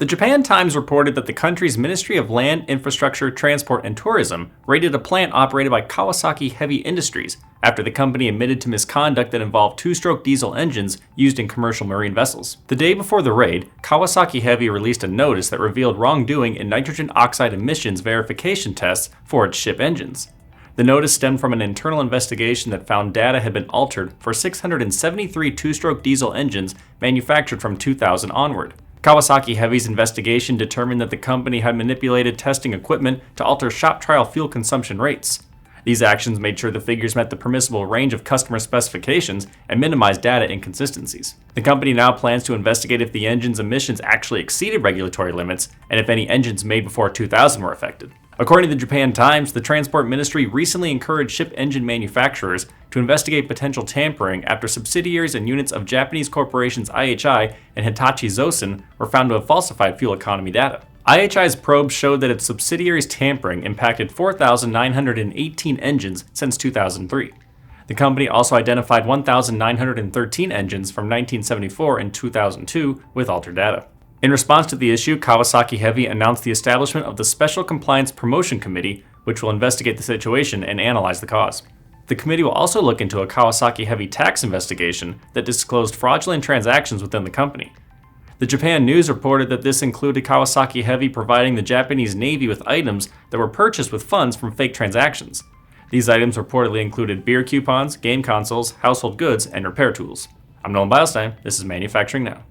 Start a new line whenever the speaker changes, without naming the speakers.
The Japan Times reported that the country's Ministry of Land, Infrastructure, Transport, and Tourism raided a plant operated by Kawasaki Heavy Industries after the company admitted to misconduct that involved two-stroke diesel engines used in commercial marine vessels. The day before the raid, Kawasaki Heavy released a notice that revealed wrongdoing in nitrogen oxide emissions verification tests for its ship engines. The notice stemmed from an internal investigation that found data had been altered for 673 two-stroke diesel engines manufactured from 2000 onward. Kawasaki Heavy's investigation determined that the company had manipulated testing equipment to alter shop trial fuel consumption rates. These actions made sure the figures met the permissible range of customer specifications and minimized data inconsistencies. The company now plans to investigate if the engine's emissions actually exceeded regulatory limits and if any engines made before 2000 were affected. According to the Japan Times, the Transport Ministry recently encouraged ship engine manufacturers to investigate potential tampering after subsidiaries and units of Japanese corporations IHI and Hitachi Zosen were found to have falsified fuel economy data. IHI's probe showed that its subsidiaries' tampering impacted 4,918 engines since 2003. The company also identified 1,913 engines from 1974 and 2002 with altered data. In response to the issue, Kawasaki Heavy announced the establishment of the Special Compliance Promotion Committee, which will investigate the situation and analyze the cause. The committee will also look into a Kawasaki Heavy tax investigation that disclosed fraudulent transactions within the company. The Japan News reported that this included Kawasaki Heavy providing the Japanese Navy with items that were purchased with funds from fake transactions. These items reportedly included beer coupons, game consoles, household goods, and repair tools. I'm Nolan Beilstein. This is Manufacturing Now.